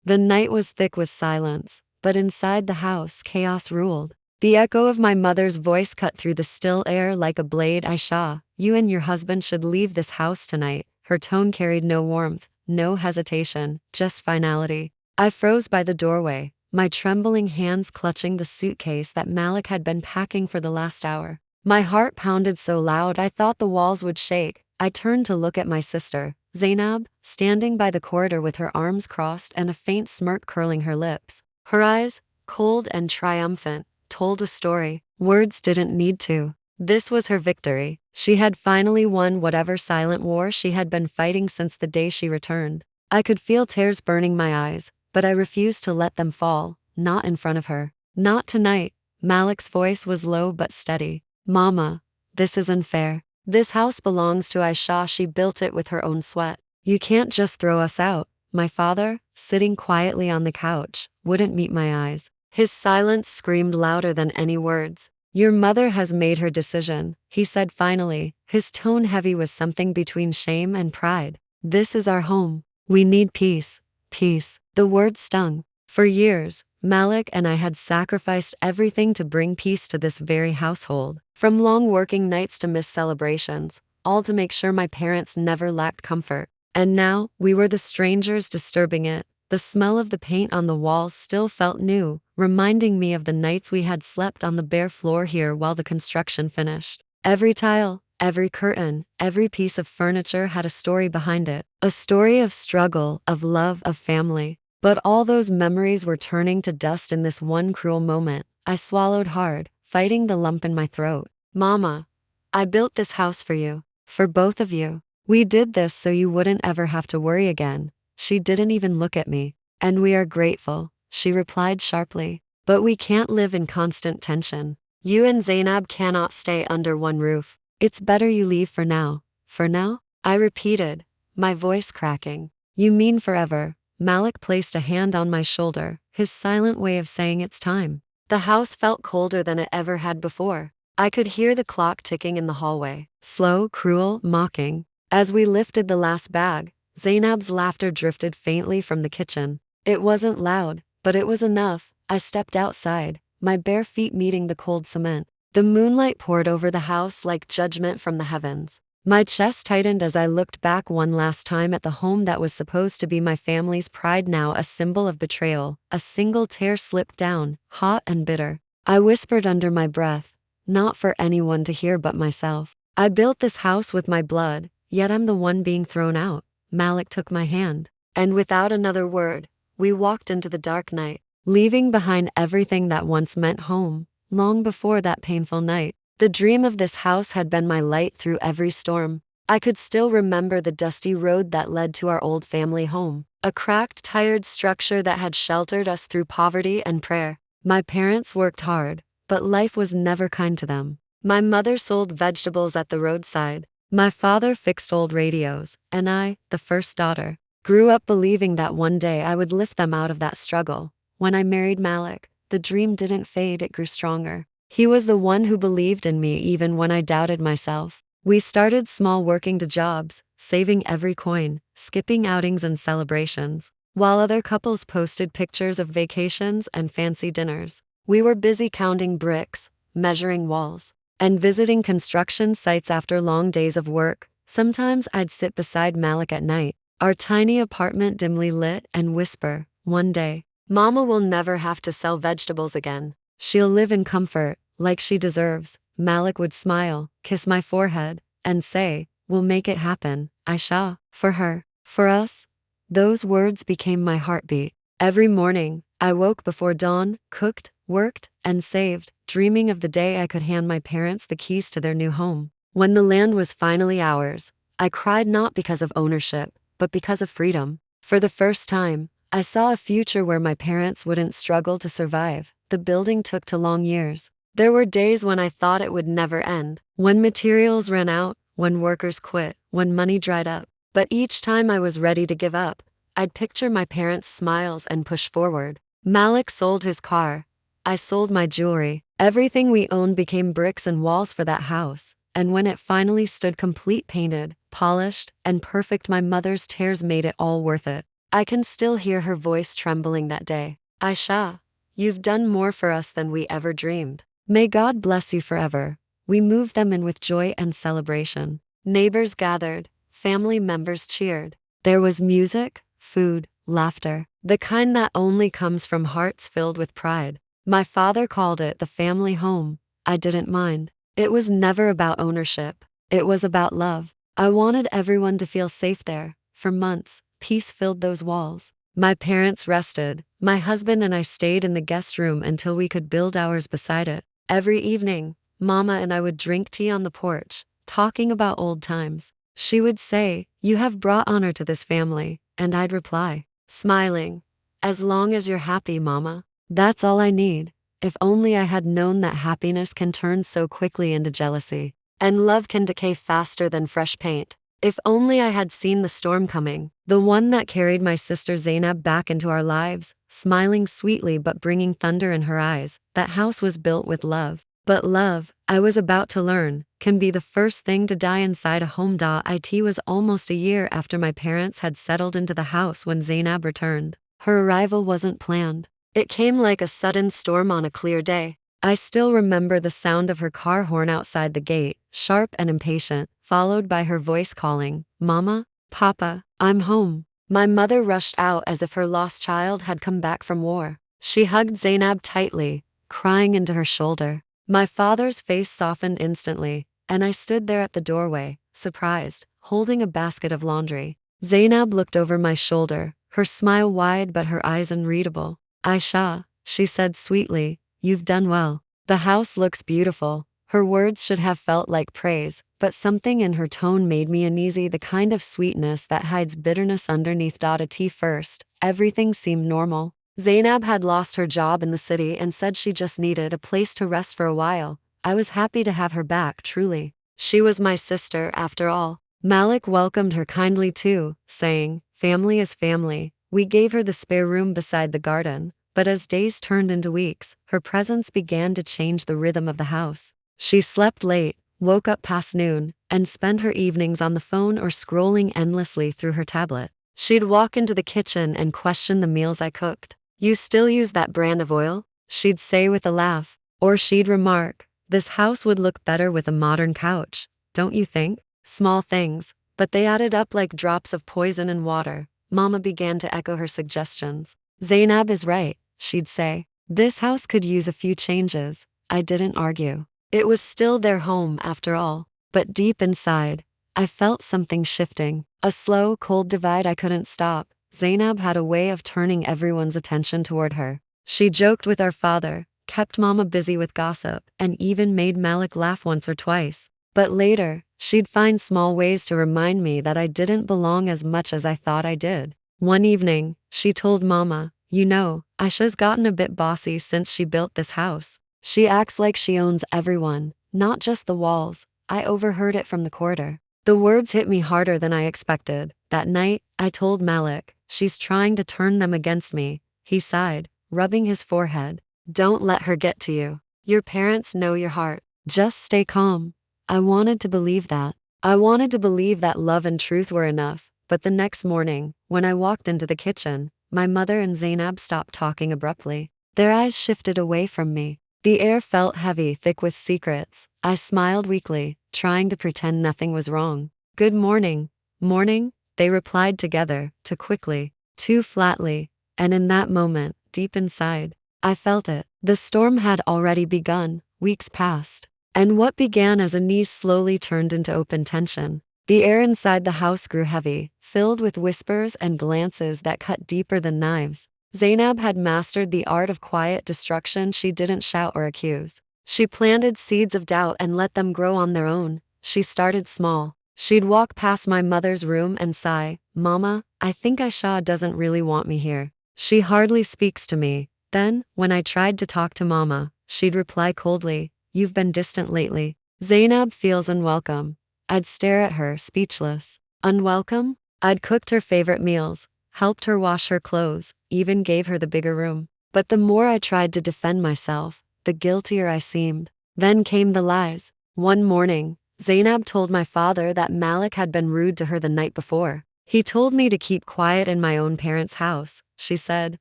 The night was thick with silence, but inside the house chaos ruled. The echo of my mother's voice cut through the still air like a blade. Aisha, you and your husband should leave this house tonight. Her tone carried no warmth, no hesitation, just finality. I froze by the doorway, my trembling hands clutching the suitcase that Malik had been packing for the last hour. My heart pounded so loud I thought the walls would shake. I turned to look at my sister, Zainab, standing by the corridor with her arms crossed and a faint smirk curling her lips. Her eyes, cold and triumphant, told a story. Words didn't need to. This was her victory. She had finally won whatever silent war she had been fighting since the day she returned. I could feel tears burning my eyes, but I refused to let them fall, not in front of her. Not tonight. Malik's voice was low but steady. Mama, this isn't fair. This house belongs to Aisha. She built it with her own sweat. You can't just throw us out. My father, sitting quietly on the couch, wouldn't meet my eyes. His silence screamed louder than any words. Your mother has made her decision, he said finally, his tone heavy with something between shame and pride. This is our home. We need peace. Peace. The word stung. For years, Malik and I had sacrificed everything to bring peace to this very household. From long working nights to missed celebrations, all to make sure my parents never lacked comfort. And now, we were the strangers disturbing it. The smell of the paint on the walls still felt new, reminding me of the nights we had slept on the bare floor here while the construction finished. Every tile, every curtain, every piece of furniture had a story behind it. A story of struggle, of love, of family. But all those memories were turning to dust in this one cruel moment. I swallowed hard, fighting the lump in my throat. Mama, I built this house for you. For both of you. We did this so you wouldn't ever have to worry again. She didn't even look at me. And we are grateful, she replied sharply. But we can't live in constant tension. You and Zainab cannot stay under one roof. It's better you leave for now. For now? I repeated, my voice cracking. You mean forever? Malik placed a hand on my shoulder, his silent way of saying it's time. The house felt colder than it ever had before. I could hear the clock ticking in the hallway, slow, cruel, mocking. As we lifted the last bag, Zainab's laughter drifted faintly from the kitchen. It wasn't loud, but it was enough. I stepped outside, my bare feet meeting the cold cement. The moonlight poured over the house like judgment from the heavens. My chest tightened as I looked back one last time at the home that was supposed to be my family's pride, now a symbol of betrayal. A single tear slipped down, hot and bitter. I whispered under my breath, not for anyone to hear but myself. I built this house with my blood, yet I'm the one being thrown out. Malik took my hand, and without another word, we walked into the dark night, leaving behind everything that once meant home. Long before that painful night, the dream of this house had been my light through every storm. I could still remember the dusty road that led to our old family home, a cracked, tired structure that had sheltered us through poverty and prayer. My parents worked hard, but life was never kind to them. My mother sold vegetables at the roadside. My father fixed old radios, and I, the first daughter, grew up believing that one day I would lift them out of that struggle. When I married Malik, the dream didn't fade, it grew stronger. He was the one who believed in me even when I doubted myself. We started small, working to jobs, saving every coin, skipping outings and celebrations. While other couples posted pictures of vacations and fancy dinners, we were busy counting bricks, measuring walls, and visiting construction sites after long days of work. Sometimes I'd sit beside Malik at night, our tiny apartment dimly lit, and whisper, one day, Mama will never have to sell vegetables again. She'll live in comfort, like she deserves. Malik would smile, kiss my forehead, and say, we'll make it happen, Aisha. For her, for us. Those words became my heartbeat. Every morning, I woke before dawn, cooked, worked, and saved, dreaming of the day I could hand my parents the keys to their new home. When the land was finally ours, I cried not because of ownership, but because of freedom. For the first time, I saw a future where my parents wouldn't struggle to survive. The building took too long years. There were days when I thought it would never end, when materials ran out, when workers quit, when money dried up. But each time I was ready to give up, I'd picture my parents' smiles and push forward. Malik sold his car. I sold my jewelry. Everything we owned became bricks and walls for that house. And when it finally stood complete, painted, polished, and perfect, my mother's tears made it all worth it. I can still hear her voice trembling that day. Aisha, you've done more for us than we ever dreamed. May God bless you forever. We moved them in with joy and celebration. Neighbors gathered, family members cheered. There was music, food, laughter, the kind that only comes from hearts filled with pride. My father called it the family home. I didn't mind. It was never about ownership. It was about love. I wanted everyone to feel safe there. For months, peace filled those walls. My parents rested. My husband and I stayed in the guest room until we could build ours beside it. Every evening, Mama and I would drink tea on the porch, talking about old times. She would say, "You have brought honor to this family," and I'd reply, smiling, "As long as you're happy, Mama. That's all I need." If only I had known that happiness can turn so quickly into jealousy, and love can decay faster than fresh paint. If only I had seen the storm coming, the one that carried my sister Zainab back into our lives, smiling sweetly but bringing thunder in her eyes. That house was built with love. But love, I was about to learn, can be the first thing to die inside a home. It was almost a year after my parents had settled into the house when Zainab returned. Her arrival wasn't planned. It came like a sudden storm on a clear day. I still remember the sound of her car horn outside the gate, sharp and impatient, followed by her voice calling, "Mama, Papa, I'm home." My mother rushed out as if her lost child had come back from war. She hugged Zainab tightly, crying into her shoulder. My father's face softened instantly, and I stood there at the doorway, surprised, holding a basket of laundry. Zainab looked over my shoulder, her smile wide but her eyes unreadable. "Aisha," she said sweetly, "you've done well. The house looks beautiful." Her words should have felt like praise, but something in her tone made me uneasy, the kind of sweetness that hides bitterness underneath. At first, everything seemed normal. Zainab had lost her job in the city and said she just needed a place to rest for a while. I was happy to have her back, truly. She was my sister, after all. Malik welcomed her kindly too, saying, "Family is family." We gave her the spare room beside the garden, but as days turned into weeks, her presence began to change the rhythm of the house. She slept late, woke up past noon, and spent her evenings on the phone or scrolling endlessly through her tablet. She'd walk into the kitchen and question the meals I cooked. "You still use that brand of oil?" she'd say with a laugh. Or she'd remark, "This house would look better with a modern couch, don't you think?" Small things, but they added up like drops of poison in water. Mama began to echo her suggestions. "Zainab is right," she'd say. "This house could use a few changes." I didn't argue. It was still their home after all. But deep inside, I felt something shifting. A slow, cold divide I couldn't stop. Zainab had a way of turning everyone's attention toward her. She joked with our father, kept Mama busy with gossip, and even made Malik laugh once or twice. But later, she'd find small ways to remind me that I didn't belong as much as I thought I did. One evening, she told Mama, "You know, Aisha's gotten a bit bossy since she built this house. She acts like she owns everyone, not just the walls." I overheard it from the corridor. The words hit me harder than I expected. That night, I told Malik, "She's trying to turn them against me." He sighed, rubbing his forehead. "Don't let her get to you. Your parents know your heart. Just stay calm." I wanted to believe that. I wanted to believe that love and truth were enough, but the next morning, when I walked into the kitchen, my mother and Zainab stopped talking abruptly. Their eyes shifted away from me. The air felt heavy, thick with secrets. I smiled weakly, trying to pretend nothing was wrong. "Good morning." "Morning," they replied together, too quickly, too flatly, and in that moment, deep inside, I felt it. The storm had already begun. Weeks passed, and what began as unease slowly turned into open tension. The air inside the house grew heavy, filled with whispers and glances that cut deeper than knives. Zainab had mastered the art of quiet destruction. She didn't shout or accuse. She planted seeds of doubt and let them grow on their own. She started small. She'd walk past my mother's room and sigh, "Mama, I think Aisha doesn't really want me here. She hardly speaks to me." Then, when I tried to talk to Mama, she'd reply coldly, "You've been distant lately. Zainab feels unwelcome." I'd stare at her, speechless. Unwelcome? I'd cooked her favorite meals, helped her wash her clothes, even gave her the bigger room. But the more I tried to defend myself, the guiltier I seemed. Then came the lies. One morning, Zainab told my father that Malik had been rude to her the night before. He told me to keep quiet in my own parents' house, she said,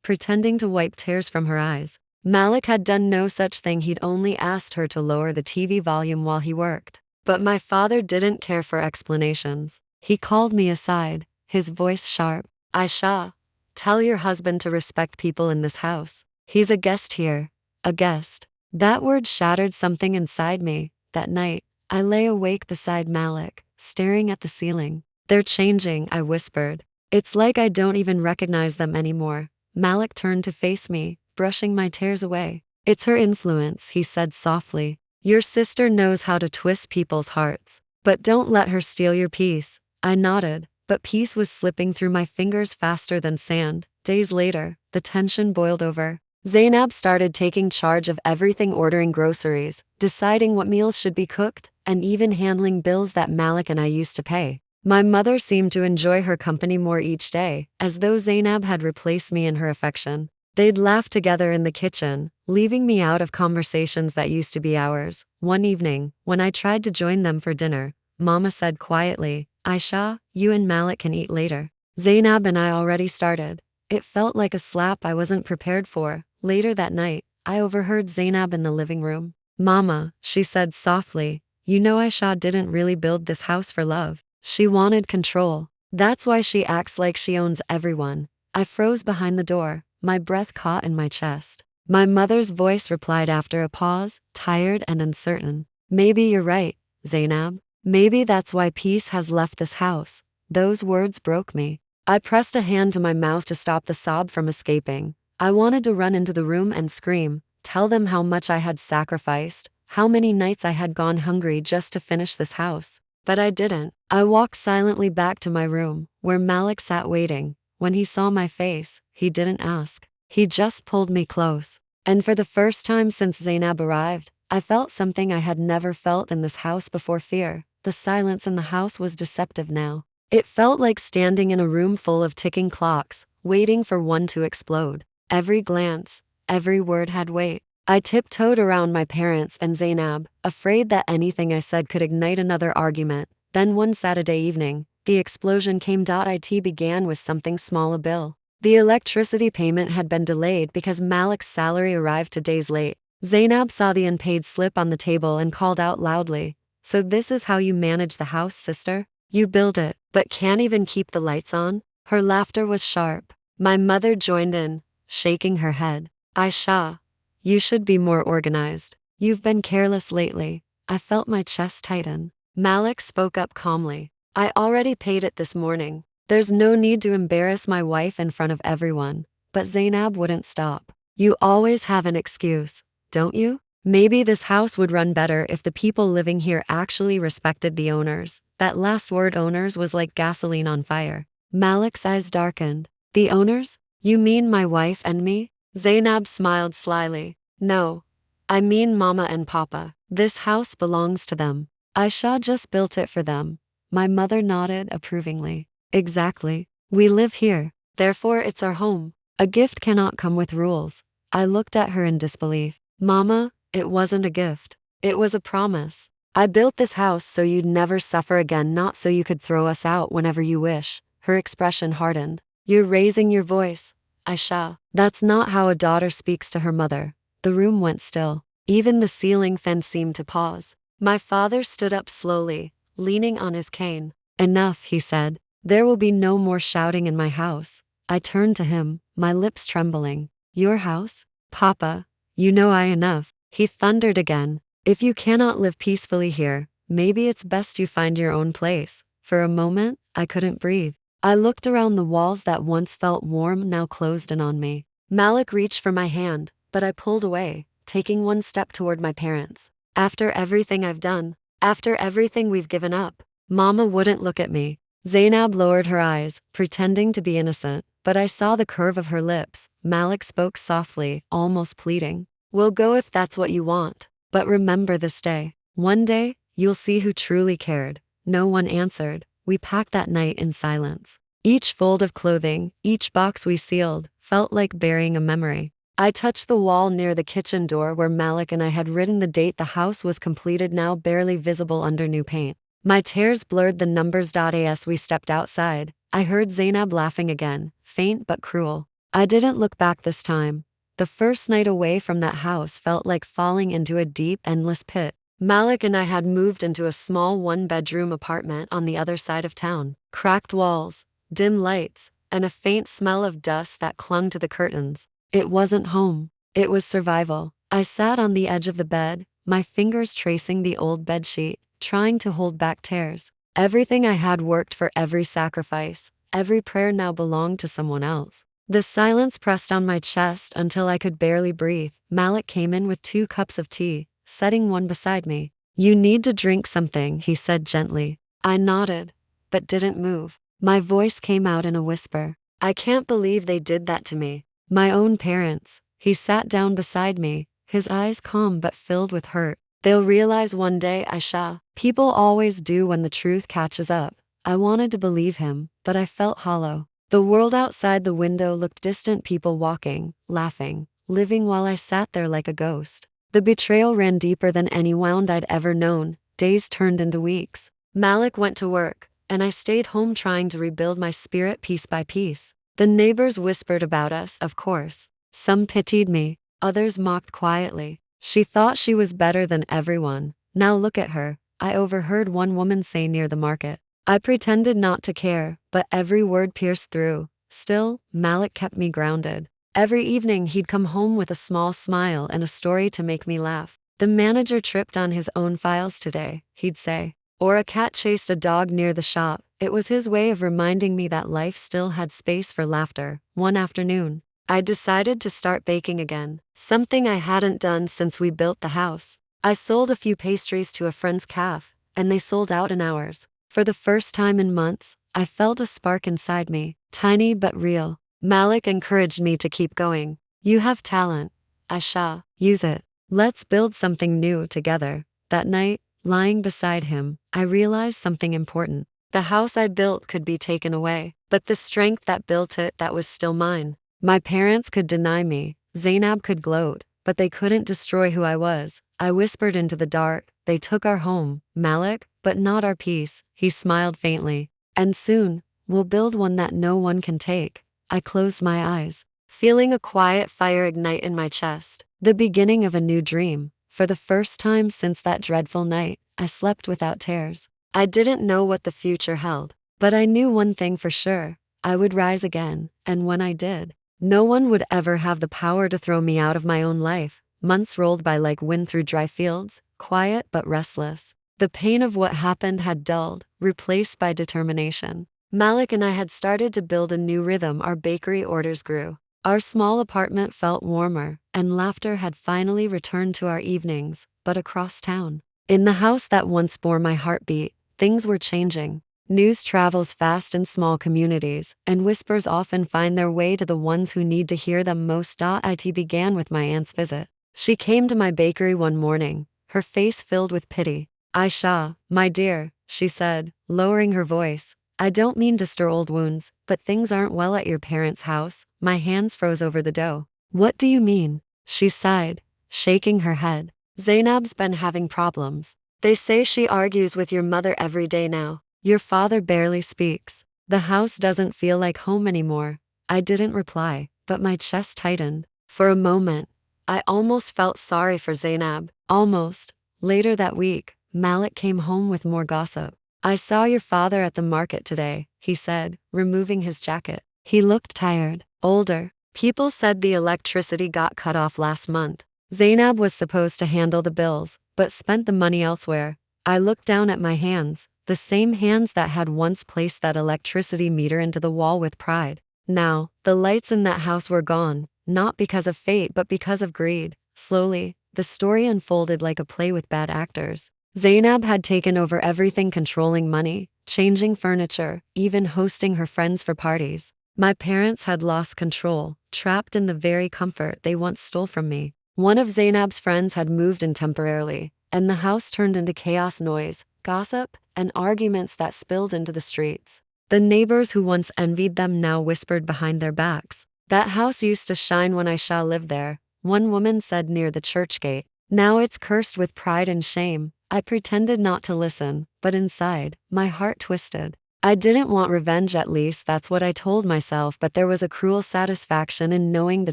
pretending to wipe tears from her eyes. Malik had done no such thing. He'd only asked her to lower the TV volume while he worked. But my father didn't care for explanations. He called me aside, his voice sharp. Aisha, tell your husband to respect people in this house. He's a guest here. A guest. That word shattered something inside me. That night, I lay awake beside Malik, staring at the ceiling. They're changing, I whispered. It's like I don't even recognize them anymore. Malik turned to face me, brushing my tears away. It's her influence, he said softly. Your sister knows how to twist people's hearts. But don't let her steal your peace. I nodded, but peace was slipping through my fingers faster than sand. Days later, the tension boiled over. Zainab started taking charge of everything, ordering groceries, deciding what meals should be cooked, and even handling bills that Malik and I used to pay. My mother seemed to enjoy her company more each day, as though Zainab had replaced me in her affection. They'd laugh together in the kitchen, leaving me out of conversations that used to be ours. One evening, when I tried to join them for dinner, Mama said quietly, Aisha, you and Malik can eat later. Zainab and I already started. It felt like a slap I wasn't prepared for. Later that night, I overheard Zainab in the living room. Mama, she said softly, you know Aisha didn't really build this house for love. She wanted control. That's why she acts like she owns everyone. I froze behind the door, my breath caught in my chest. My mother's voice replied after a pause, tired and uncertain. Maybe you're right, Zainab. Maybe that's why peace has left this house. Those words broke me. I pressed a hand to my mouth to stop the sob from escaping. I wanted to run into the room and scream, tell them how much I had sacrificed, how many nights I had gone hungry just to finish this house. But I didn't. I walked silently back to my room, where Malik sat waiting. When he saw my face, he didn't ask. He just pulled me close. And for the first time since Zainab arrived, I felt something I had never felt in this house before: fear. The silence in the house was deceptive now. It felt like standing in a room full of ticking clocks, waiting for one to explode. Every glance, every word had weight. I tiptoed around my parents and Zainab, afraid that anything I said could ignite another argument. Then one Saturday evening, the explosion came. It began with something small: a bill. The electricity payment had been delayed because Malik's salary arrived 2 days late. Zainab saw the unpaid slip on the table and called out loudly, "So this is how you manage the house, sister? You build it, but can't even keep the lights on?" Her laughter was sharp. My mother joined in, shaking her head. "Aisha, you should be more organized. You've been careless lately." I felt my chest tighten. Malik spoke up calmly. "I already paid it this morning. There's no need to embarrass my wife in front of everyone." But Zainab wouldn't stop. "You always have an excuse, don't you? Maybe this house would run better if the people living here actually respected the owners." That last word, owners, was like gasoline on fire. Malik's eyes darkened. "The owners? You mean my wife and me?" Zainab smiled slyly. "No, I mean Mama and Papa. This house belongs to them. Aisha just built it for them." My mother nodded approvingly. "Exactly. We live here. Therefore it's our home. A gift cannot come with rules." I looked at her in disbelief. "Mama, it wasn't a gift. It was a promise. I built this house so you'd never suffer again, not so you could throw us out whenever you wish." Her expression hardened. "You're raising your voice, Aisha. That's not how a daughter speaks to her mother." The room went still. Even the ceiling fan seemed to pause. My father stood up slowly, leaning on his cane. "Enough," he said. "There will be no more shouting in my house." I turned to him, my lips trembling. "Your house? Papa, you know enough." He thundered again. "If you cannot live peacefully here, maybe it's best you find your own place." For a moment, I couldn't breathe. I looked around. The walls that once felt warm now closed in on me. Malik reached for my hand, but I pulled away, taking one step toward my parents. "After everything I've done, after everything we've given up." Mama wouldn't look at me. Zainab lowered her eyes, pretending to be innocent, but I saw the curve of her lips. Malik spoke softly, almost pleading. "We'll go if that's what you want. But remember this day. One day, you'll see who truly cared." No one answered. We packed that night in silence. Each fold of clothing, each box we sealed, felt like burying a memory. I touched the wall near the kitchen door where Malik and I had written the date. The house was completed now, barely visible under new paint. My tears blurred the numbers. As we stepped outside, I heard Zainab laughing again, faint but cruel. I didn't look back this time. The first night away from that house felt like falling into a deep, endless pit. Malik and I had moved into a small one-bedroom apartment on the other side of town. Cracked walls, dim lights, and a faint smell of dust that clung to the curtains. It wasn't home. It was survival. I sat on the edge of the bed, my fingers tracing the old bedsheet, trying to hold back tears. Everything I had worked for, every sacrifice, every prayer now belonged to someone else. The silence pressed on my chest until I could barely breathe. Malik came in with 2 cups of tea, setting one beside me. "You need to drink something," he said gently. I nodded, but didn't move. My voice came out in a whisper. "I can't believe they did that to me. My own parents." He sat down beside me, his eyes calm but filled with hurt. "They'll realize one day, Aisha." People always do when the truth catches up. I wanted to believe him, but I felt hollow. The world outside the window looked distant, people walking, laughing, living, while I sat there like a ghost. The betrayal ran deeper than any wound I'd ever known. Days turned into weeks. Malik went to work, and I stayed home trying to rebuild my spirit piece by piece. The neighbors whispered about us, of course. Some pitied me, others mocked quietly. She thought she was better than everyone. "Now look at her," I overheard one woman say near the market. I pretended not to care, but every word pierced through. Still, Malik kept me grounded. Every evening he'd come home with a small smile and a story to make me laugh. "The manager tripped on his own files today," he'd say. Or a cat chased a dog near the shop. It was his way of reminding me that life still had space for laughter. One afternoon, I decided to start baking again, something I hadn't done since we built the house. I sold a few pastries to a friend's cafe, and they sold out in hours. For the first time in months, I felt a spark inside me, tiny but real. Malik encouraged me to keep going. "You have talent, Aisha. Use it. Let's build something new together." That night, lying beside him, I realized something important. The house I built could be taken away, but the strength that built it, that was still mine. My parents could deny me, Zainab could gloat, but they couldn't destroy who I was. I whispered into the dark, "They took our home, Malik, but not our peace." He smiled faintly. "And soon, we'll build one that no one can take." I closed my eyes, feeling a quiet fire ignite in my chest. The beginning of a new dream. For the first time since that dreadful night, I slept without tears. I didn't know what the future held, but I knew one thing for sure. I would rise again, and when I did, no one would ever have the power to throw me out of my own life. Months rolled by like wind through dry fields, quiet but restless. The pain of what happened had dulled, replaced by determination. Malik and I had started to build a new rhythm. Our bakery orders grew. Our small apartment felt warmer, and laughter had finally returned to our evenings, but across town. In the house that once bore my heartbeat, things were changing. News travels fast in small communities, and whispers often find their way to the ones who need to hear them most. It began with my aunt's visit. She came to my bakery one morning, her face filled with pity. "Aisha, my dear," she said, lowering her voice, "I don't mean to stir old wounds, but things aren't well at your parents' house." My hands froze over the dough. "What do you mean?" She sighed, shaking her head. "Zainab's been having problems. They say she argues with your mother every day now. Your father barely speaks. The house doesn't feel like home anymore." I didn't reply, but my chest tightened. For a moment, I almost felt sorry for Zainab. Almost. Later that week, Malik came home with more gossip. "I saw your father at the market today," he said, removing his jacket. He looked tired, older. "People said the electricity got cut off last month. Zainab was supposed to handle the bills, but spent the money elsewhere." I looked down at my hands, the same hands that had once placed that electricity meter into the wall with pride. Now, the lights in that house were gone, not because of fate but because of greed. Slowly, the story unfolded like a play with bad actors. Zainab had taken over everything, controlling money, changing furniture, even hosting her friends for parties. My parents had lost control, trapped in the very comfort they once stole from me. One of Zainab's friends had moved in temporarily, and the house turned into chaos, noise, gossip, and arguments that spilled into the streets. The neighbors who once envied them now whispered behind their backs. "That house used to shine when Aisha lived there," one woman said near the church gate. "Now it's cursed with pride and shame." I pretended not to listen, but inside, my heart twisted. I didn't want revenge, at least that's what I told myself, but there was a cruel satisfaction in knowing the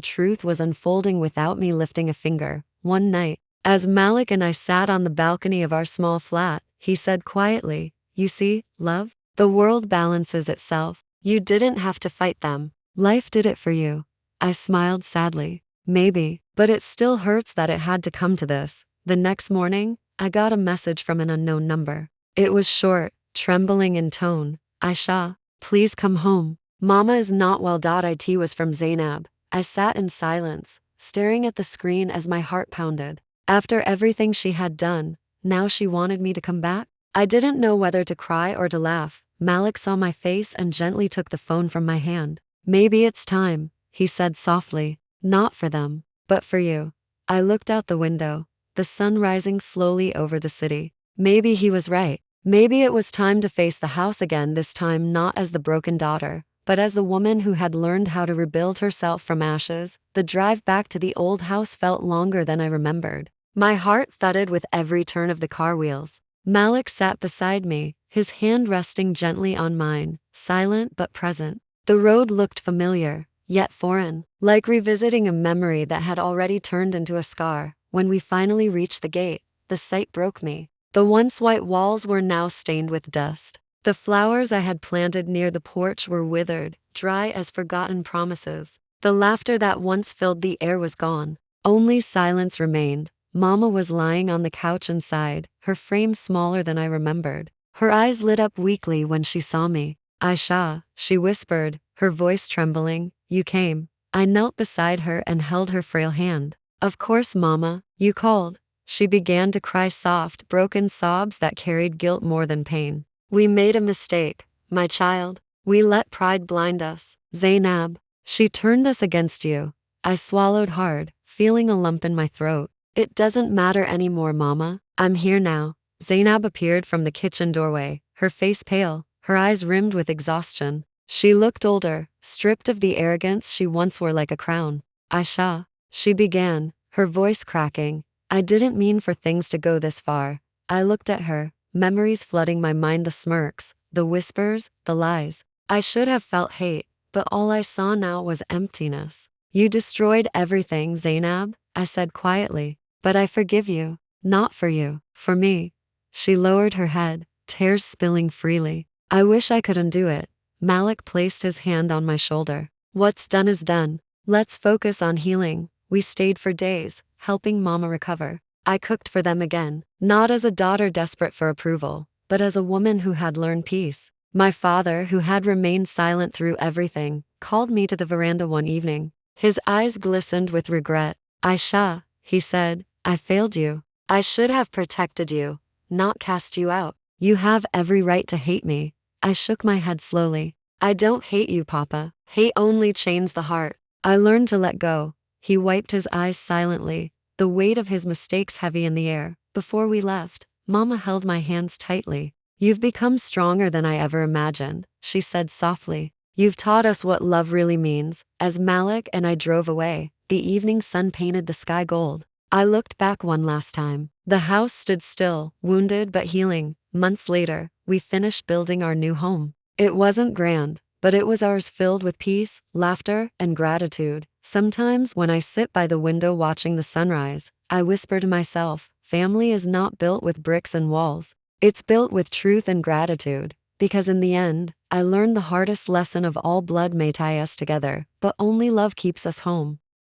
truth was unfolding without me lifting a finger. One night, as Malik and I sat on the balcony of our small flat, he said quietly, "You see, love, the world balances itself. You didn't have to fight them. Life did it for you." I smiled sadly. Maybe, but it still hurts that it had to come to this. The next morning, I got a message from an unknown number. It was short, trembling in tone. "Aisha, please come home. Mama is not well." It was from Zainab. I sat in silence, staring at the screen as my heart pounded. After everything she had done, now she wanted me to come back? I didn't know whether to cry or to laugh. Malik saw my face and gently took the phone from my hand. "Maybe it's time," he said softly. "Not for them, but for you." I looked out the window, the sun rising slowly over the city. Maybe he was right. Maybe it was time to face the house again, this time not as the broken daughter, but as the woman who had learned how to rebuild herself from ashes. The drive back to the old house felt longer than I remembered. My heart thudded with every turn of the car wheels. Malik sat beside me, his hand resting gently on mine, silent but present. The road looked familiar, yet foreign, like revisiting a memory that had already turned into a scar. When we finally reached the gate, the sight broke me. The once white walls were now stained with dust. The flowers I had planted near the porch were withered, dry as forgotten promises. The laughter that once filled the air was gone. Only silence remained. Mama was lying on the couch inside, her frame smaller than I remembered. Her eyes lit up weakly when she saw me. "Aisha," she whispered, her voice trembling, "you came." I knelt beside her and held her frail hand. "Of course, Mama, you called." She began to cry, soft, broken sobs that carried guilt more than pain. "We made a mistake, my child. We let pride blind us. Zainab, she turned us against you." I swallowed hard, feeling a lump in my throat. "It doesn't matter anymore, Mama. I'm here now." Zainab appeared from the kitchen doorway, her face pale, her eyes rimmed with exhaustion. She looked older, stripped of the arrogance she once wore like a crown. "Aisha," she began, her voice cracking. "I didn't mean for things to go this far." I looked at her, memories flooding my mind, the smirks, the whispers, the lies. I should have felt hate, but all I saw now was emptiness. "You destroyed everything, Zainab," I said quietly. "But I forgive you. Not for you, for me." She lowered her head, tears spilling freely. "I wish I could undo it." Malik placed his hand on my shoulder. "What's done is done. Let's focus on healing." We stayed for days, helping Mama recover. I cooked for them again, not as a daughter desperate for approval, but as a woman who had learned peace. My father, who had remained silent through everything, called me to the veranda one evening. His eyes glistened with regret. "Aisha," he said, "I failed you. I should have protected you, not cast you out. You have every right to hate me." I shook my head slowly. "I don't hate you, Papa. Hate only chains the heart." I learned to let go. He wiped his eyes silently, the weight of his mistakes heavy in the air. Before we left, Mama held my hands tightly. "You've become stronger than I ever imagined," she said softly. "You've taught us what love really means." As Malik and I drove away, the evening sun painted the sky gold. I looked back one last time. The house stood still, wounded but healing. Months later, we finished building our new home. It wasn't grand, but it was ours, filled with peace, laughter, and gratitude. Sometimes when I sit by the window watching the sunrise, I whisper to myself, family is not built with bricks and walls. It's built with truth and gratitude. Because in the end, I learned the hardest lesson of all: blood may tie us together, but only love keeps us home.